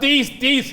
30-30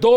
2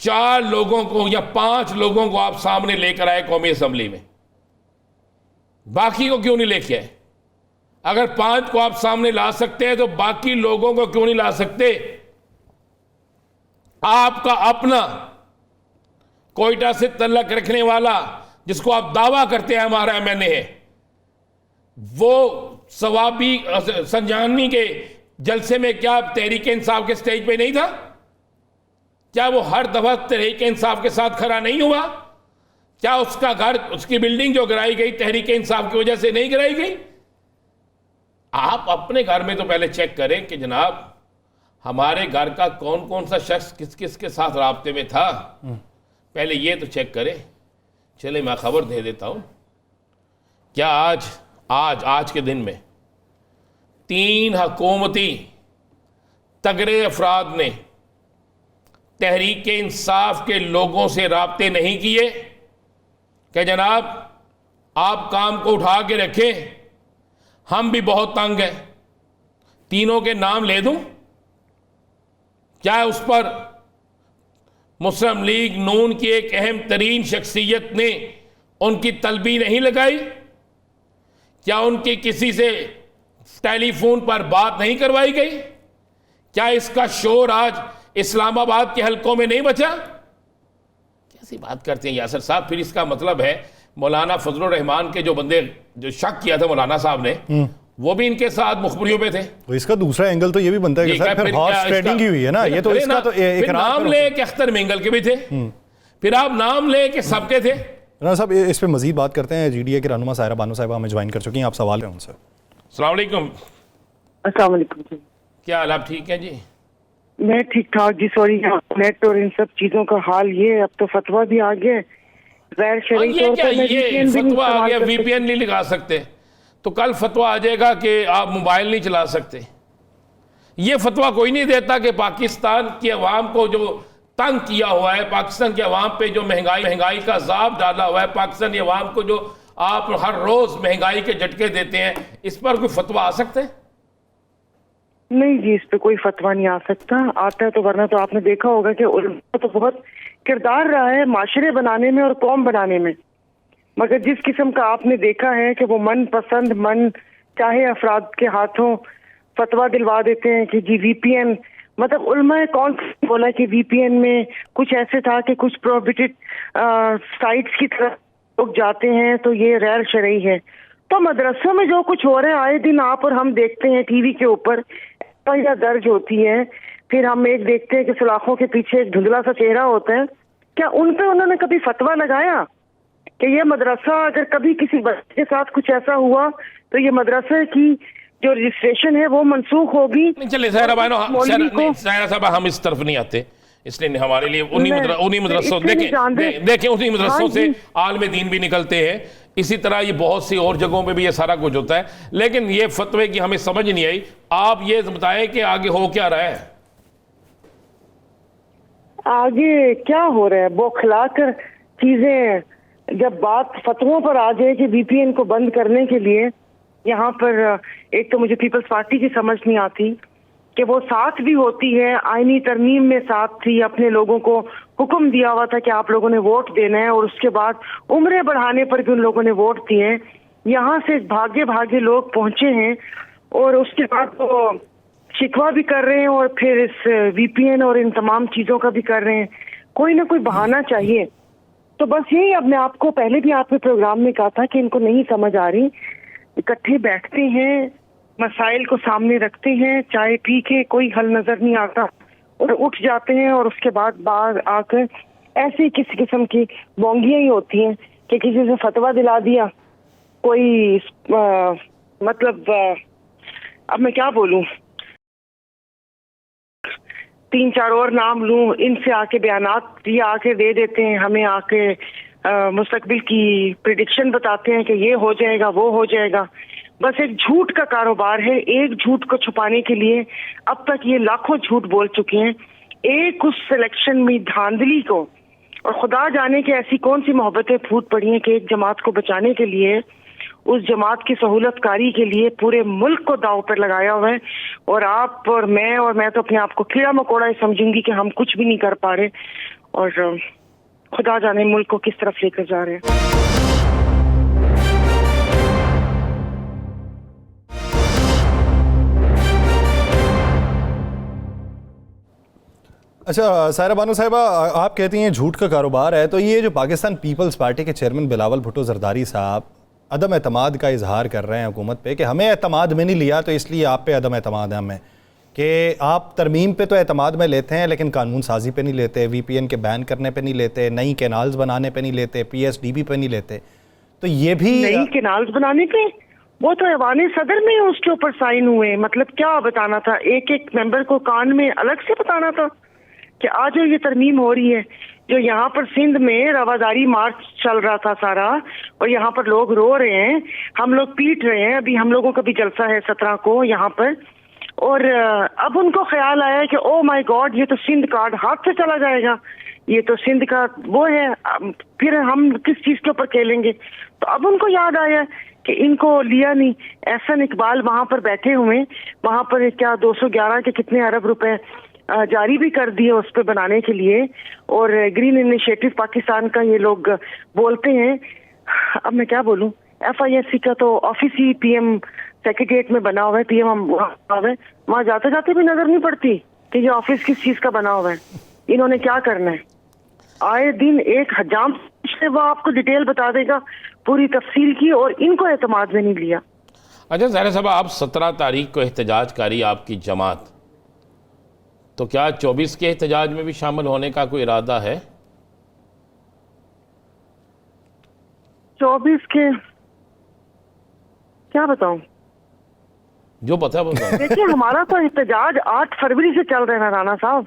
4 لوگوں کو یا 5 لوگوں کو آپ سامنے لے کر آئے قومی اسمبلی میں, باقی کو کیوں نہیں لے کے آئے؟ اگر 5 کو آپ سامنے لا سکتے ہیں تو باقی لوگوں کو کیوں نہیں لا سکتے؟ آپ کا اپنا کوئٹہ سے تعلق رکھنے والا جس کو آپ دعویٰ کرتے ہیں ہمارا ایم این اے ہے, وہ ثوابی سنجانی کے جلسے میں کیا تحریک انصاف کے سٹیج پہ نہیں تھا؟ کیا وہ ہر دفعہ تحریک انصاف کے ساتھ کھڑا نہیں ہوا؟ کیا اس کا گھر, اس کی بلڈنگ جو گرائی گئی تحریک انصاف کی وجہ سے نہیں گرائی گئی؟ آپ اپنے گھر میں تو پہلے چیک کریں کہ جناب ہمارے گھر کا کون کون سا شخص کس کس کے ساتھ رابطے میں تھا, پہلے یہ تو چیک کریں. چلے میں خبر دے دیتا ہوں, کیا آج کے دن میں 3 حکومتی تگڑے افراد نے تحریک انصاف کے لوگوں سے رابطے نہیں کیے کہ جناب آپ کام کو اٹھا کے رکھیں, ہم بھی بہت تنگ ہیں؟ تینوں کے نام لے دوں؟ کیا اس پر مسلم لیگ نون کی ایک اہم ترین شخصیت نے ان کی طلبی نہیں لگائی؟ کیا ان کی کسی سے ٹیلی فون پر بات نہیں کروائی گئی؟ کیا اس کا شور آج اسلام آباد کے حلقوں میں نہیں بچا؟ کیسی بات کرتے ہیں یاسر صاحب؟ پھر اس کا مطلب ہے مولانا فضل الرحمان کے جو بندے جو شک کیا تھا مولانا صاحب نے, وہ بھی ان کے ساتھ مخبریوں پہ تھے. تو اس کا دوسرا اینگل تو یہ بھی بنتا ہے کہ سر پھر ہارس ٹریڈنگ ہی ہوئی ہے نا, یہ تو اس کا تو پھر نام لے کہ اختر مینگل کے بھی تھے, پھر آپ نام لے کہ سب کے تھے. رانا صاحب اس پہ مزید بات کرتے ہیں. جی ڈی اے کے رہنما سائرہ بانو صاحبہ ہمیں جوائن کر چکی ہیں, آپ سوال ہیں ان سے. السلام علیکم. السلام علیکم جی. کیا حال, آپ ٹھیک ہیں جی؟ میں ٹھیک ٹھاک جی. سوری نیٹ اور ان سب چیزوں کا حال یہ ہے, اب تو فتویٰ بھی آ گیا, غیر شرعی طور پر یہ فتویٰ آ گیا وی پی این نہیں لگا سکتے, تو کل فتویٰ آ جائے گا کہ آپ موبائل نہیں چلا سکتے. یہ فتویٰ کوئی نہیں دیتا کہ پاکستان کی عوام کو جو تنگ کیا ہوا ہے, پاکستان کی عوام پہ جو مہنگائی کا عذاب ڈالا ہوا ہے, پاکستانی عوام کو جو آپ ہر روز مہنگائی کے جھٹکے دیتے ہیں, اس پر کوئی فتویٰ آ سکتے ہیں؟ نہیں جی, اس پہ کوئی فتویٰ نہیں آ سکتا. آتا ہے تو ورنہ تو آپ نے دیکھا ہوگا کہ علماء تو بہت کردار رہا ہے معاشرے بنانے میں اور قوم بنانے میں, مگر جس قسم کا آپ نے دیکھا ہے کہ وہ من پسند من چاہے افراد کے ہاتھوں فتویٰ دلوا دیتے ہیں کہ جی وی پی این, مطلب علماء کون بولا کہ وی پی این میں کچھ ایسے تھا کہ کچھ پروہیبٹڈ سائٹس کی طرف لوگ جاتے ہیں تو یہ غیر شرعی ہے. تو مدرسوں میں جو کچھ ہو رہا ہے آئے دن آپ اور ہم دیکھتے ہیں ٹی وی کے اوپر یا درج ہوتی ہے, پھر ہم ایک دیکھتے ہیں کہ سلاخوں کے پیچھے ایک دھندلا سا چہرہ ہوتا ہے. کیا ان پہ انہوں نے کبھی فتویٰ لگایا کہ یہ مدرسہ اگر کبھی کسی بچے کے ساتھ کچھ ایسا ہوا تو یہ مدرسے کی جو رجسٹریشن ہے وہ منسوخ ہوگی؟ چلے سائرہ صاحب ہم اس طرف نہیں آتے, اس لیے ہمارے لیے انہی مدرسوں دیکھیں انہی مدرسوں سے عالم دین بھی نکلتے ہیں. اسی طرح یہ بہت سی اور جگہوں پہ بھی یہ سارا کچھ ہوتا ہے, لیکن یہ فتوے کی ہمیں سمجھ نہیں آئی. آپ یہ بتائیں کہ آگے ہو کیا رہا ہے؟ آگے کیا ہو رہا ہے, بوکھلا کر چیزیں جب بات فتووں پر آ جائے کہ وی پی این کو بند کرنے کے لیے, یہاں پر ایک تو مجھے پیپلز پارٹی کی سمجھ نہیں آتی کہ وہ ساتھ بھی ہوتی ہے, آئینی ترمیم میں ساتھ تھی, اپنے لوگوں کو حکم دیا ہوا تھا کہ آپ لوگوں نے ووٹ دینا ہے, اور اس کے بعد عمریں بڑھانے پر بھی ان لوگوں نے ووٹ دیے ہیں. یہاں سے بھاگے لوگ پہنچے ہیں اور اس کے بعد وہ شکوہ بھی کر رہے ہیں اور پھر اس وی پی این اور ان تمام چیزوں کا بھی کر رہے ہیں. کوئی نہ کوئی بہانہ چاہیے. تو بس یہی, اب میں آپ کو پہلے بھی آپ کے پروگرام میں کہا تھا کہ ان کو نہیں سمجھ آ رہی, اکٹھے بیٹھتے ہیں, مسائل کو سامنے رکھتے ہیں, چائے پی کے کوئی حل نظر نہیں آتا اور اٹھ جاتے ہیں, اور اس کے بعد باہر آ کر ایسی کسی قسم کی بونگیاں ہی ہوتی ہیں کہ کسی سے فتویٰ دلا دیا, کوئی مطلب اب میں کیا بولوں, 3-4 اور نام لوں, ان سے آ کے بیانات یہ آ کے دے دیتے ہیں, ہمیں آ کے مستقبل کی پریڈکشن بتاتے ہیں کہ یہ ہو جائے گا وہ ہو جائے گا. بس ایک جھوٹ کا کاروبار ہے. ایک جھوٹ کو چھپانے کے لیے اب تک یہ لاکھوں جھوٹ بول چکے ہیں. ایک اس سلیکشن میں دھاندلی کو, اور خدا جانے کہ ایسی کون سی محبتیں پھوٹ پڑی ہیں کہ ایک جماعت کو بچانے کے لیے, اس جماعت کی سہولت کاری کے لیے پورے ملک کو داؤ پر لگایا ہوا ہے. اور آپ اور میں تو اپنے آپ کو کیڑا مکوڑا ہی سمجھوں گی کہ ہم کچھ بھی نہیں کر پا رہے. اور خدا جانے ملک کو کس طرف لے کر جا رہے ہیں. اچھا سائرہ بانو صاحبہ، آپ کہتی ہیں جھوٹ کا کاروبار ہے، تو یہ جو پاکستان پیپلز پارٹی کے چیئرمین بلاول بھٹو زرداری صاحب عدم اعتماد کا اظہار کر رہے ہیں حکومت پہ کہ ہمیں اعتماد میں نہیں لیا تو اس لیے آپ پہ عدم اعتماد ہے ہمیں، کہ آپ ترمیم پہ تو اعتماد میں لیتے ہیں لیکن قانون سازی پہ نہیں لیتے، وی پی این کے بین کرنے پہ نہیں لیتے، نئی کینالز بنانے پہ نہیں لیتے، پی ایس ڈی بی پہ نہیں لیتے، تو یہ بھی نئی کینالز بنانے پہ وہ تو ایوان صدر میں اس کے اوپر سائن ہوئے. مطلب کیا بتانا تھا؟ ایک ایک ممبر کو کان میں الگ سے بتانا تھا کہ آج جو یہ ترمیم ہو رہی ہے، جو یہاں پر سندھ میں رواداری مارچ چل رہا تھا سارا، اور یہاں پر لوگ رو رہے ہیں، ہم لوگ پیٹ رہے ہیں. ابھی ہم لوگوں کا بھی جلسہ ہے 17 کو یہاں پر، اور اب ان کو خیال آیا کہ او مائی گاڈ یہ تو سندھ کارڈ ہاتھ سے چلا جائے گا، یہ تو سندھ کا وہ ہے، پھر ہم کس چیز کے اوپر کھیلیں گے. تو اب ان کو یاد آیا کہ ان کو لیا نہیں. احسن اقبال وہاں پر بیٹھے ہوئے، وہاں پر کیا 211 کے کتنے ارب روپے جاری بھی کر دیے اس پہ بنانے کے لیے. اور گرین انیشیٹو پاکستان کا یہ لوگ بولتے ہیں، اب میں کیا بولوں، ایف آئی ایس سی کا تو آفس ہی پی ایم سیکریٹریٹ میں بنا ہوا ہے، پی ایم وہاں جاتے جاتے بھی نظر نہیں پڑتی کہ یہ آفس کس چیز کا بنا ہوا ہے، انہوں نے کیا کرنا ہے. آئے دن ایک حجام سے وہ آپ کو ڈیٹیل بتا دے گا پوری تفصیل کی، اور ان کو اعتماد میں نہیں لیا. اچھا زہرا صاحب، آپ 17 تاریخ کو احتجاج کاری آپ کی جماعت، تو کیا 24 کے احتجاج میں بھی شامل ہونے کا کوئی ارادہ ہے؟ 24 کے کیا بتاؤں؟ جو پتہ بتا. دیکھیے ہمارا تو احتجاج 8 فروری سے چل رہا ہے رانا صاحب.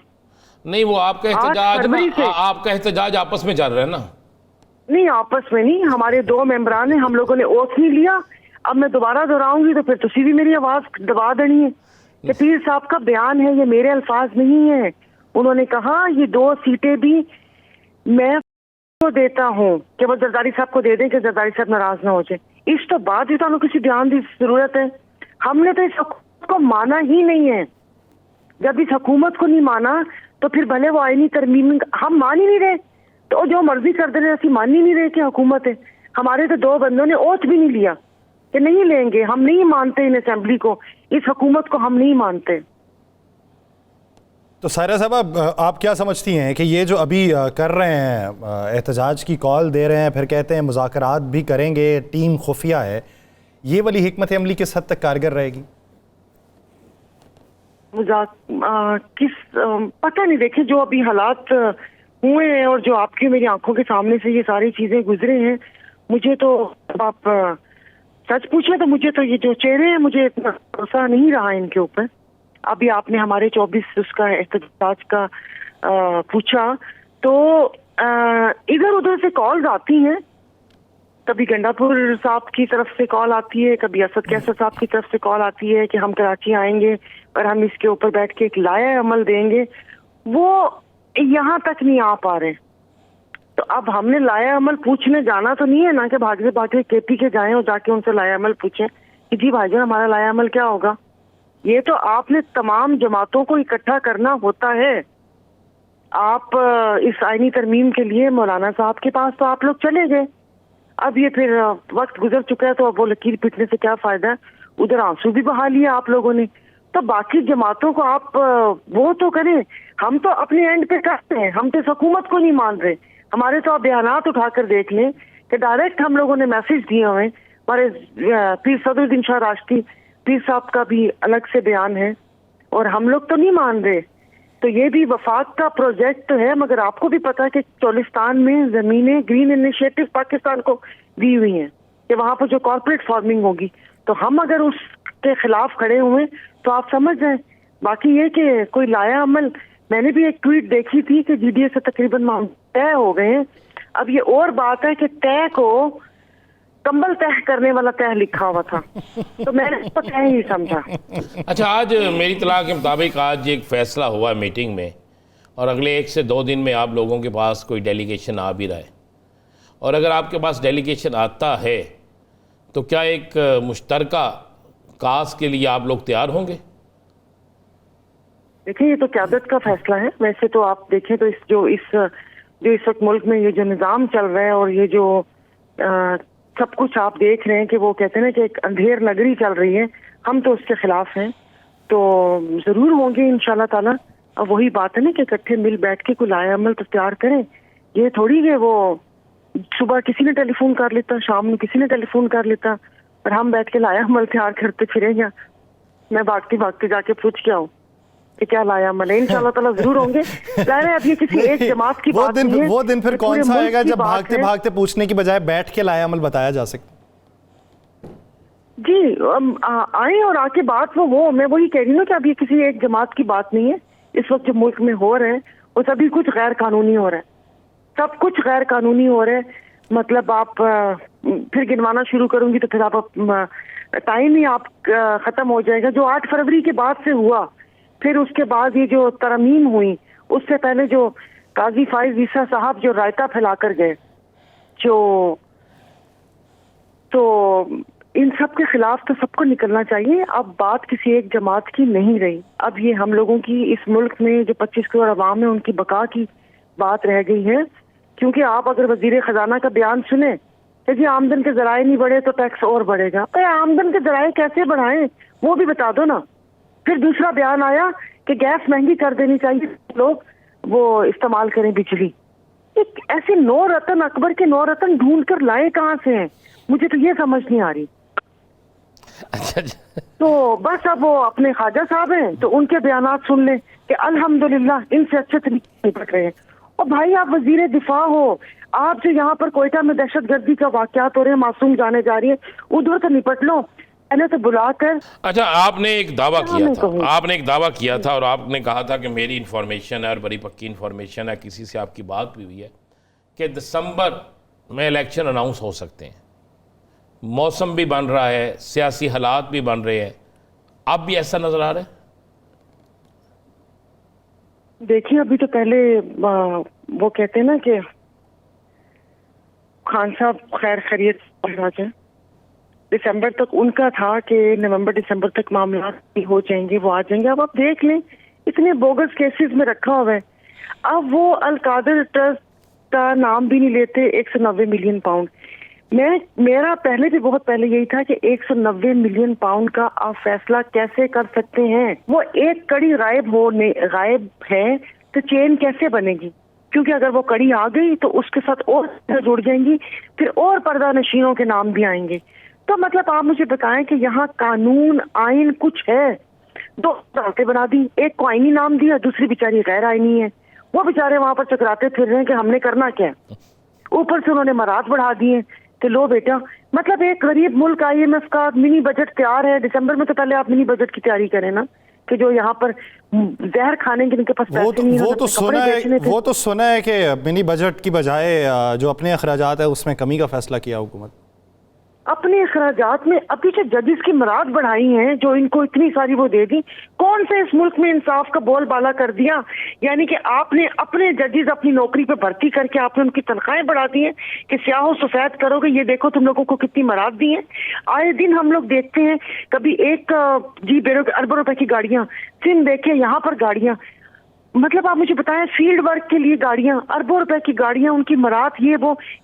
نہیں، وہ آپ کا احتجاج آپ کا احتجاج آپس میں چل رہا ہے نا؟ نہیں آپس میں نہیں، ہمارے 2 ممبران ہیں، ہم لوگوں نے اوتھ نہیں لیا. اب میں دوبارہ دہراؤں گی تو پھر تسی بھی میری آواز دبا دینی ہے کہ پیر صاحب کا بیان ہے، یہ میرے الفاظ نہیں ہیں. انہوں نے کہا یہ 2 سیٹیں بھی میں کو دیتا ہوں کہ وہ زرداری صاحب کو دے دیں کہ زرداری صاحب ناراض نہ ہو جائے. اس تو بعد ہی تو کسی بیان کی ضرورت ہے. ہم نے تو اس حکومت کو مانا ہی نہیں ہے. جب اس حکومت کو نہیں مانا تو پھر بھلے وہ آئینی ترمیم ہم مان ہی نہیں رہے، تو جو مرضی کر دے رہے ایسی مان ہی نہیں رہے کہ حکومت ہے. ہمارے تو 2 بندوں نے اوتھ بھی نہیں لیا کہ نہیں لیں گے، ہم نہیں مانتے ان اسمبلی کو، اس حکومت کو ہم نہیں مانتے. تو سائرہ صاحب آپ کیا سمجھتی ہیں کہ یہ جو ابھی کر رہے ہیں احتجاج کی کال دے رہے ہیں، پھر کہتے ہیں مذاکرات بھی کریں گے، ٹیم خفیہ ہے، یہ والی حکمت عملی کس حد تک کارگر رہے گی؟ پتہ نہیں. دیکھیں جو ابھی حالات ہوئے ہیں اور جو آپ کی میری آنکھوں کے سامنے سے یہ ساری چیزیں گزرے ہیں، مجھے تو آپ سچ پوچھیں تو مجھے تو یہ جو چہرے ہیں مجھے اتنا بھروسہ نہیں رہا ان کے اوپر. ابھی آپ نے ہمارے 24 اس کا احتجاج کا پوچھا تو ادھر ادھر سے کالز آتی ہیں، کبھی گنڈا پور صاحب کی طرف سے کال آتی ہے، کبھی اسد کیسر صاحب کی طرف سے کال آتی ہے کہ ہم کراچی آئیں گے اور ہم اس کے اوپر بیٹھ کے ایک لائحہ عمل دیں گے. وہ یہاں تک نہیں آ پا رہے. تو اب ہم نے لائحہ عمل پوچھنے جانا تو نہیں ہے نا کہ بھاگتے بھاگتے کے پی کے جائیں اور جا کے ان سے لائحہ عمل پوچھیں کہ جی بھائی جان ہمارا لائحہ عمل کیا ہوگا. یہ تو آپ نے تمام جماعتوں کو اکٹھا کرنا ہوتا ہے. آپ اس آئینی ترمیم کے لیے مولانا صاحب کے پاس تو آپ لوگ چلے گئے، اب یہ پھر وقت گزر چکا ہے تو اب وہ لکیر پیٹنے سے کیا فائدہ ہے. ادھر آنسو بھی بہا لیے آپ لوگوں نے، تو باقی جماعتوں کو آپ وہ تو کریں. ہم تو اپنے اینڈ پہ کرتے ہیں، ہم تو اس حکومت کو نہیں مان رہے. ہمارے تو آپ بیانات اٹھا کر دیکھ لیں کہ ڈائریکٹ ہم لوگوں نے میسج دیے ہوئے. ہمارے پیر صدر الدین شاہ راشدی پیر صاحب کا بھی الگ سے بیان ہے اور ہم لوگ تو نہیں مان رہے. تو یہ بھی وفاق کا پروجیکٹ ہے، مگر آپ کو بھی پتا ہے کہ چولستان میں زمینیں گرین انیشیٹو پاکستان کو دی ہوئی ہیں کہ وہاں پر جو کارپوریٹ فارمنگ ہوگی، تو ہم اگر اس کے خلاف کھڑے ہوئے تو آپ سمجھ جائیں. باقی یہ کہ کوئی لائحہ عمل، میں نے بھی ایک ٹویٹ دیکھی تھی کہ جی ڈی اے سے تقریباً طے ہو گئے ہیں. اب یہ اور بات ہے کہ طے کو کمبل طے کرنے والا طے لکھا ہوا تھا تو میں نے اس کو طے ہی سمجھا. اچھا، آج میری اطلاع کے مطابق آج ایک فیصلہ ہوا ہے میٹنگ میں، اور اگلے 1 سے 2 دن میں آپ لوگوں کے پاس کوئی ڈیلیگیشن آ بھی رہا ہے، اور اگر آپ کے پاس ڈیلیگیشن آتا ہے تو کیا ایک مشترکہ کاز کے لیے آپ لوگ تیار ہوں گے؟ دیکھیں یہ تو قیادت کا فیصلہ ہے. ویسے تو آپ دیکھیں تو اس جو اس وقت ملک میں یہ جو نظام چل رہا ہے اور یہ جو سب کچھ آپ دیکھ رہے ہیں کہ وہ کہتے ہیں نا کہ ایک اندھیر نگری چل رہی ہے, ہم تو اس کے خلاف ہیں. تو ضرور ہوں گے انشاءاللہ تعالیٰ. اب وہی بات ہے نا کہ اکٹھے مل بیٹھ کے کوئی لائحہ عمل تو تیار کریں. یہ تھوڑی کہ وہ صبح کسی نے ٹیلی فون کر لیتا, شام میں کسی نے ٹیلی فون کر لیتا اور ہم بیٹھ کے لائحہ عمل تیار کرتے پھریں گے. میں بھاگتی جا کے پوچھ کے آؤں کہ کیا لائحہ عمل ہے. انشاءاللہ تعالیٰ ضرور ہوں گے. ظاہر ہے اب یہ کسی ایک جماعت کی بات نہیں ہے. وہ دن پھر کون سا آئے گا جب بھاگتے پوچھنے کی بجائے بیٹھ کے لائحہ عمل بتایا جا سکتا؟ جی آئیں اور آ کے بات وہ میں وہی کہہ رہی ہوں کہ اب یہ کسی ایک جماعت کی بات نہیں ہے. اس وقت جو ملک میں ہو رہے ہیں وہ سبھی کچھ غیر قانونی ہو رہا ہے, سب کچھ غیر قانونی ہو رہا ہے. مطلب آپ پھر گنوانا شروع کروں گی تو پھر آپ ٹائم ہی آپ ختم ہو جائے گا. جو 8 فروری کے بعد سے ہوا, پھر اس کے بعد یہ جو ترمیم ہوئی, اس سے پہلے جو قاضی فائز عیسیٰ صاحب جو رائتا پھیلا کر گئے, تو ان سب کے خلاف تو سب کو نکلنا چاہیے. اب بات کسی ایک جماعت کی نہیں رہی. اب یہ ہم لوگوں کی اس ملک میں جو 25 کروڑ عوام ہے ان کی بقا کی بات رہ گئی ہے. کیونکہ آپ اگر وزیر خزانہ کا بیان سنیں کہ جی آمدن کے ذرائع نہیں بڑھے تو ٹیکس اور بڑھے گا. آمدن کے ذرائع کیسے بڑھائیں وہ بھی بتا دو نا. پھر دوسرا بیان آیا کہ گیس مہنگی کر دینی چاہیے, لوگ وہ استعمال کریں بجلی. ایسے 9 رتن اکبر کے 9 رتن ڈھونڈ کر لائے کہاں سے ہیں, مجھے تو یہ سمجھ نہیں آ رہی. تو بس اب وہ اپنے خواجہ صاحب ہیں تو ان کے بیانات سن لیں کہ الحمدللہ ان سے اچھے طریقے نپٹ رہے ہیں. اور بھائی آپ وزیر دفاع ہو, آپ جو یہاں پر کوئٹہ میں دہشت گردی کا واقعات ہو رہے ہیں, معصوم جانے جا رہی ہیں, ادھر تو نپٹ لو. پہلے تو بلا کر اچھا آپ نے ایک دعویٰ کیا تھا اور آپ نے کہا تھا کہ میری انفارمیشن ہے اور بڑی پکی انفارمیشن ہے, کسی سے آپ کی بات بھی ہوئی ہے کہ دسمبر میں الیکشن اناؤنس ہو سکتے ہیں. موسم بھی بن رہا ہے, سیاسی حالات بھی بن رہے ہیں, اب بھی ایسا نظر آ رہا ہے؟ دیکھیے ابھی تو پہلے وہ کہتے ہیں نا کہ خان صاحب خیر خیریت آ جائیں. دسمبر تک ان کا تھا کہ نومبر دسمبر تک معاملات بھی ہو جائیں گے, وہ آ جائیں گے. اب آپ دیکھ لیں اتنے بوگس کیسز میں رکھا ہوا ہے. اب وہ القادر ٹرسٹ کا نام بھی نہیں لیتے. 190 ملین پاؤنڈ. میرا پہلے بھی بہت پہلے یہی تھا کہ 190 ملین پاؤنڈ کا آپ فیصلہ کیسے کر سکتے ہیں؟ وہ ایک کڑی غائب ہے تو چین کیسے بنے گی؟ کیونکہ اگر وہ کڑی آ گئی تو اس کے ساتھ اور جڑ جائیں گی, پھر اور پردہ نشینوں کے نام بھی آئیں گے. تو مطلب آپ مجھے بتائیں کہ یہاں قانون آئین کچھ ہے؟ 2 عدالتیں بنا دی, ایک کو آئینی نام دیا, دوسری بیچاری غیر آئینی ہے. وہ بیچارے وہاں پر چکراتے پھر رہے ہیں کہ ہم نے کرنا کیا. اوپر سے انہوں نے مراد بڑھا دیے کہ لو بیٹا, مطلب ایک غریب ملک IMF کا منی بجٹ تیار ہے. دسمبر میں تو پہلے آپ منی بجٹ کی تیاری کریں نا, کہ جو یہاں پر زہر کھانے کے ان کے پاس پیسے نہیں ہیں. وہ تو سنا ہے کہ منی بجٹ کی بجائے جو اپنے اخراجات ہے اس میں کمی کا فیصلہ کیا حکومت. اپنے اخراجات میں ابھی جو ججز کی مراد بڑھائی ہیں, جو ان کو اتنی ساری وہ دے دی, کون سے اس ملک میں انصاف کا بول بالا کر دیا؟ یعنی کہ آپ نے اپنے ججز اپنی نوکری پہ بھرتی کر کے آپ نے ان کی تنخواہیں بڑھا دی ہیں کہ سیاہ و سفید کرو گے, یہ دیکھو تم لوگوں کو کتنی مراد دی ہیں. آئے دن ہم لوگ دیکھتے ہیں کبھی ایک اربوں روپے کی گاڑیاں, سن دیکھیں یہاں پر گاڑیاں. مطلب آپ مجھے بتائیں فیلڈ ورک کے لیے گاڑیاں, اربوں روپے کی گاڑیاں, ان کی مراد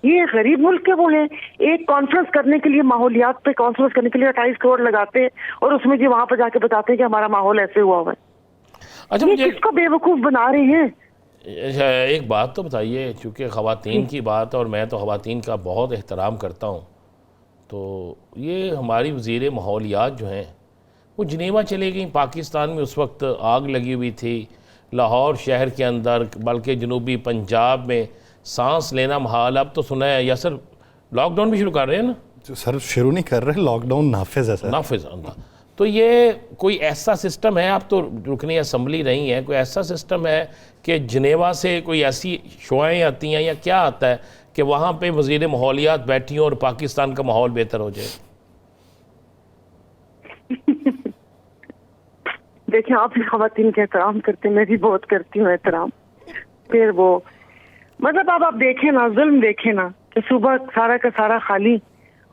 یہ غریب ملک کے وہ ہیں. ایک کانفرنس کرنے کے لیے, ماحولیات پہ کانفرنس کرنے کے لیے 28 کروڑ لگاتے ہیں اور اس میں جی وہاں پہ جا کے بتاتے ہیں کہ ہمارا ماحول ایسے ہوا ہوا ہے. اچھا یہ کس کو بیوقوف بنا رہے ہیں؟ ایک بات تو بتائیے, چونکہ خواتین کی بات اور میں تو خواتین کا بہت احترام کرتا ہوں, تو یہ ہماری وزیر ماحولیات جو ہیں وہ جنیوا چلے گئیں. پاکستان میں اس وقت آگ لگی ہوئی تھی, لاہور شہر کے اندر, بلکہ جنوبی پنجاب میں سانس لینا محال. اب تو سنا ہے یاسر لاک ڈاؤن بھی شروع کر رہے ہیں نا. سر شروع نہیں کر رہے, لاک ڈاؤن نافذ ہے سر. نافذ. تو یہ کوئی ایسا سسٹم ہے, آپ تو رکنی اسمبلی رہی ہیں, کوئی ایسا سسٹم ہے کہ جنیوا سے کوئی ایسی شعائیں آتی ہیں یا کیا آتا ہے کہ وہاں پہ وزیر ماحولیات بیٹھی ہوں اور پاکستان کا ماحول بہتر ہو جائے؟ دیکھیں آپ بھی خواتین کا احترام کرتے ہیں, میں بھی بہت کرتی ہوں احترام. پھر وہ مطلب اب آپ دیکھیں نا, ظلم دیکھیں نا کہ صبح سارا کا سارا خالی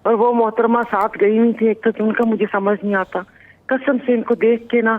اور وہ محترمہ ساتھ گئی نہیں تھی. ایک تو ان کا مجھے سمجھ نہیں آتا, قسم سے ان کو دیکھ کے نا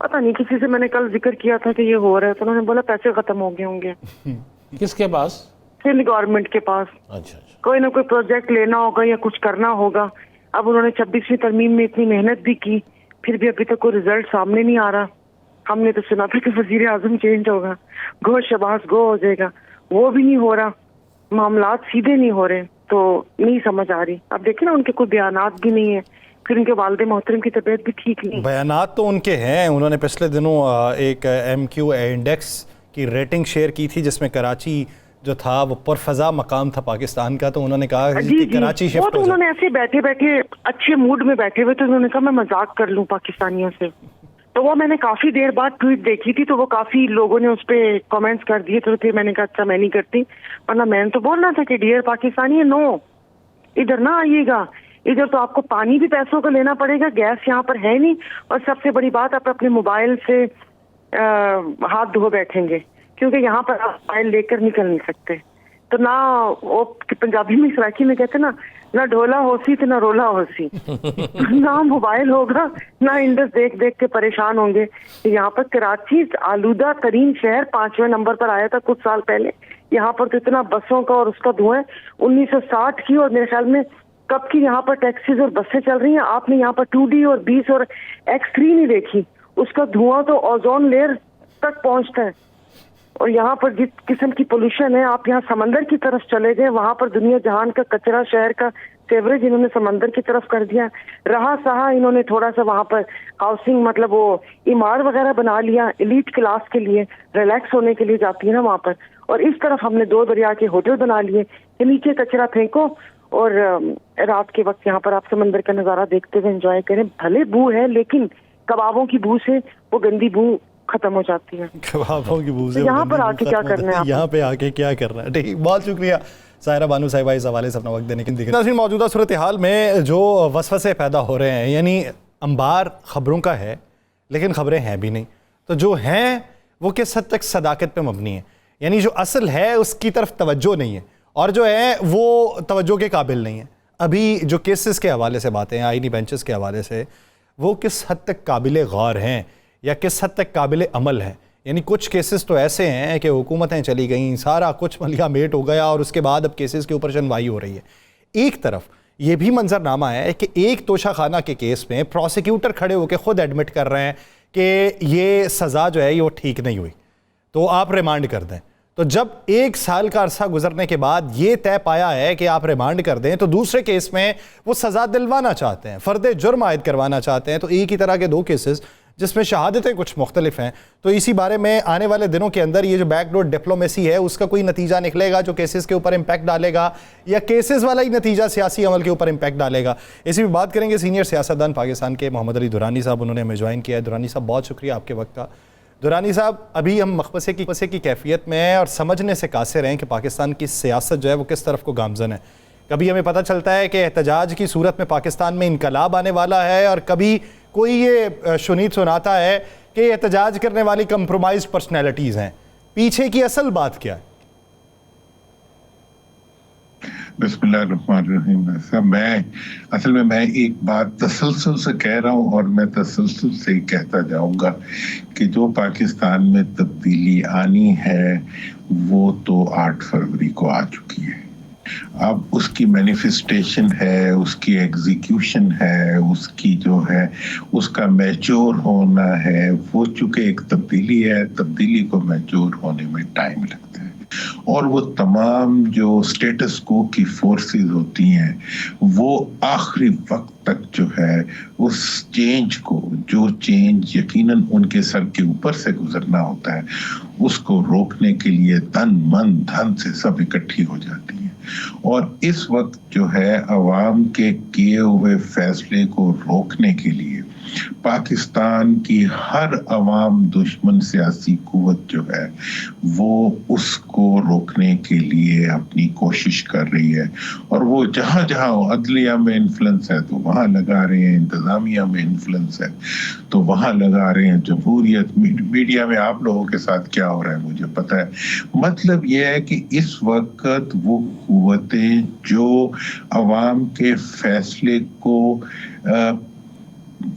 پتہ نہیں کسی سے میں نے کل ذکر کیا تھا کہ یہ ہو رہا ہے تو انہوں نے بولا پیسے ختم ہو گئے ہوں گے. کس کے پاس؟ سندھ گورنمنٹ کے پاس. اچھا کوئی نہ کوئی پروجیکٹ لینا ہوگا یا کچھ کرنا ہوگا. اب انہوں نے 26ویں ترمیم میں اتنی محنت بھی کی, پھر بھی ابھی تک کوئی رزلٹ سامنے نہیں آ رہا. ہم نے تو سنا تھا کہ وزیر اعظم چینج ہوگا, گو شباز گو ہو جائے گا, وہ بھی نہیں ہو رہا. معاملات سیدھے نہیں ہو رہے, تو نہیں سمجھ آ رہی. اب دیکھیں نا ان کے کوئی بیانات بھی نہیں ہے, پھر ان کے والد محترم کی طبیعت بھی ٹھیک نہیں. بیانات تو ان کے ہیں. انہوں نے پچھلے دنوں ایک MQ انڈیکس کی ریٹنگ شیئر کی تھی جس میں کراچی جو تھا وہ پرفضا مقام تھا پاکستان کا, تو انہوں نے کہا کہ کراچی وہ شفٹ تو ہو انہوں جائے. نے ایسے بیٹھے بیٹھے اچھے موڈ میں بیٹھے ہوئے تو انہوں نے کہا میں مذاق کر لوں پاکستانیوں سے. تو وہ میں نے کافی دیر بعد ٹویٹ دیکھی تھی, تو وہ کافی لوگوں نے اس پہ کامنٹس کر دیے, تو پھر میں نے کہا اچھا میں نہیں کرتی, ورنہ میں نے تو بولنا تھا کہ ڈیئر پاکستانی نو, ادھر نہ آئیے گا. ادھر تو آپ کو پانی بھی پیسوں کا لینا پڑے گا, گیس یہاں پر ہے نہیں, اور سب سے بڑی بات آپ اپنے موبائل سے ہاتھ دھو بیٹھیں گے, کیونکہ یہاں پر آپ موبائل لے کر نکل نہیں سکتے. تو نہ وہ پنجابی میں سراکی میں کہتے نا, نہ ڈھولا ہو سی تو نہ رولا ہو سی. نہ موبائل ہوگا, نہ انڈس دیکھ دیکھ کے پریشان ہوں گے. یہاں پر کراچی آلودہ ترین شہر 5ویں نمبر پر آیا تھا کچھ سال پہلے. یہاں پر تو اتنا بسوں کا اور اس کا دھواں 1960 کی, اور میرے خیال میں کب کی یہاں پر ٹیکسیز اور بسیں چل رہی ہیں. آپ نے یہاں پر 2D اور 20 اور X3 نہیں دیکھی, اس کا دھواں تو اوزون لیئر تک پہنچتا ہے. اور یہاں پر جس قسم کی پولوشن ہے, آپ یہاں سمندر کی طرف چلے گئے, وہاں پر دنیا جہان کا کچرا شہر کا سیوریج انہوں نے سمندر کی طرف کر دیا. رہا سہا انہوں نے تھوڑا سا وہاں پر ہاؤسنگ مطلب وہ عمار وغیرہ بنا لیا ایلیٹ کلاس کے لیے, ریلیکس ہونے کے لیے جاتی ہے نا وہاں پر. اور اس طرف ہم نے 2 دریا کے ہوٹل بنا لیے کہ نیچے کچرا پھینکو اور رات کے وقت یہاں پر آپ سمندر کا نظارہ دیکھتے ہوئے انجوائے کریں. بھلے بو ہے لیکن کبابوں کی بو سے وہ گندی بو ختم ہو جاتی ہے. کبابوں کی بو سے یہاں پر آ کے کیا کرنا ہے, یہاں پہ آ کے کیا کرنا ہے. ٹھیک, بہت شکریہ سائرہ بانو صاحبہ اس حوالے سے اپنا وقت دینے کے لیے. ناظرین, موجودہ صورتحال میں جو وسوسے پیدا ہو رہے ہیں, یعنی انبار خبروں کا ہے لیکن خبریں ہیں بھی نہیں, تو جو ہیں وہ کس حد تک صداقت پہ مبنی ہیں, یعنی جو اصل ہے اس کی طرف توجہ نہیں ہے, اور جو ہے وہ توجہ کے قابل نہیں ہے. ابھی جو کیسز کے حوالے سے باتیں ہیں, آئینی بینچز کے حوالے سے, وہ کس حد تک قابل غور ہیں یا کس حد تک قابل عمل ہیں. یعنی کچھ کیسز تو ایسے ہیں کہ حکومتیں چلی گئیں, سارا کچھ ملیا میٹ ہو گیا, اور اس کے بعد اب کیسز کے اوپر شنوائی ہو رہی ہے. ایک طرف یہ بھی منظرنامہ ہے کہ ایک توشہ خانہ کے کیس میں پروسیکیوٹر کھڑے ہو کے خود ایڈمٹ کر رہے ہیں کہ یہ سزا جو ہے وہ ٹھیک نہیں ہوئی, تو آپ ریمانڈ کر دیں. تو جب 1 سال کا عرصہ گزرنے کے بعد یہ طے پایا ہے کہ آپ ریمانڈ کر دیں, تو دوسرے کیس میں وہ سزا دلوانا چاہتے ہیں, فرد جرم عائد کروانا چاہتے ہیں. تو ایک ہی طرح کے 2 کیسز جس میں شہادتیں کچھ مختلف ہیں. تو اسی بارے میں آنے والے دنوں کے اندر یہ جو بیک ڈور ڈپلومیسی ہے اس کا کوئی نتیجہ نکلے گا جو کیسز کے اوپر امپیکٹ ڈالے گا, یا کیسز والا ہی نتیجہ سیاسی عمل کے اوپر امپیکٹ ڈالے گا. اسی بھی بات کریں گے سینئر سیاستدان پاکستان کے محمد علی درانی صاحب, انہوں نے ہمیں جوائن کیا ہے. درانی صاحب بہت شکریہ آپ کے وقت کا. درانی صاحب, ابھی ہم مخبصے کی کیفیت میں ہیں اور سمجھنے سے قاصر ہیں کہ پاکستان کی سیاست جو ہے وہ کس طرف کو گامزن ہے. کبھی ہمیں پتہ چلتا ہے کہ احتجاج کی صورت میں پاکستان میں انقلاب آنے والا ہے, اور کبھی کوئی یہ شنید سناتا ہے کہ احتجاج کرنے والی کمپرومائز پرسنالٹیز ہیں. پیچھے کی اصل بات کیا ہے؟ بسم اللہ الرحمن الرحیم. اصل میں ایک بات تسلسل سے کہہ رہا ہوں, اور میں تسلسل سے ہی کہتا جاؤں گا کہ جو پاکستان میں تبدیلی آنی ہے وہ تو 8 فروری کو آ چکی ہے. اب اس کی مینیفیسٹیشن ہے, اس کی ایگزیکیوشن ہے, اس کی جو ہے اس کا میچور ہونا ہے. وہ چونکہ ایک تبدیلی ہے, تبدیلی کو میچور ہونے میں ٹائم لگتا ہے, اور وہ تمام جو سٹیٹس کو کی فورسز ہوتی ہیں وہ آخری وقت تک جو ہے اس چینج کو, جو چینج یقیناً ان کے سر کے اوپر سے گزرنا ہوتا ہے, اس کو روکنے کے لیے تن من دھن سے سب اکٹھی ہو جاتی ہیں. اور اس وقت جو ہے عوام کے کیے ہوئے فیصلے کو روکنے کے لیے پاکستان کی ہر عوام دشمن سیاسی قوت جو ہے وہ اس کو روکنے کے لیے اپنی کوشش کر رہی ہے. اور وہ جہاں جہاں عدلیہ میں انفلوئنس ہے تو وہاں لگا رہے ہیں, انتظامیہ میں انفلوئنس ہے تو وہاں لگا رہے ہیں, جمہوریت میڈیا میں آپ لوگوں کے ساتھ کیا ہو رہا ہے مجھے پتہ ہے. مطلب یہ ہے کہ اس وقت وہ قوتیں جو عوام کے فیصلے کو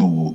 2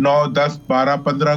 9, 10, 12, 15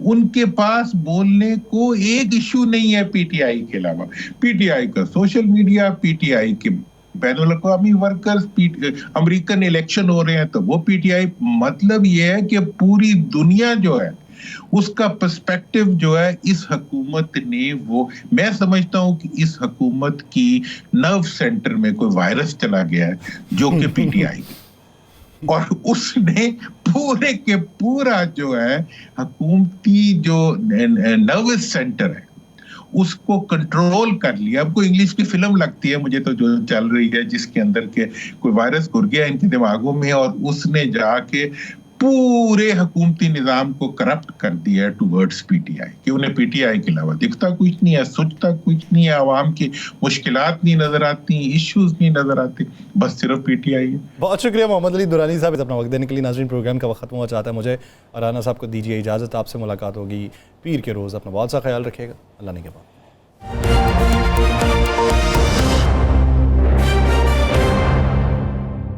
ان کے پاس بولنے کو ایک ایشو نہیں ہے پی ٹی آئی کے علاوہ. پی ٹی آئی کا social media, P T I کے بین الاقوامی ورکرز, امریکن الیکشن ہو رہے ہیں تو وہ پی ٹی آئی. مطلب یہ ہے کہ پوری دنیا جو ہے اس کا پرسپیکٹو جو ہے اس حکومت نے, وہ میں سمجھتا ہوں کہ اس حکومت کی نرو سینٹر میں کوئی وائرس چلا گیا ہے جو کہ پی ٹی آئی, اور اس نے پورے کے پورا جو ہے حکومتی جو نروس سینٹر ہے اس کو کنٹرول کر لیا. اب کوئی انگلش کی فلم لگتی ہے مجھے تو جو چل رہی ہے جس کے اندر کے کوئی وائرس گھر گیا ان کے دماغوں میں, اور اس نے جا کے پورے حکومتی نظام کو کرپٹ کر دیا ہے ٹوورڈز پی ٹی آئی, کہ انہیں پی ٹی آئی کے علاوہ دکھتا کچھ نہیں ہے, سوچتا کچھ نہیں ہے, عوام کی مشکلات نہیں نظر آتی, ایشوز نہیں نظر آتے, بس صرف پی ٹی آئی ہے. بہت شکریہ محمد علی درانی صاحب اپنا وقت دینے کے لیے. ناظرین پروگرام کا وقت ختم ہوا چاہتا ہے, مجھے اور رانا صاحب کو دیجیے اجازت. آپ سے ملاقات ہوگی پیر کے روز. اپنا بہت سا خیال رکھیے گا. اللہ نے کے بعد.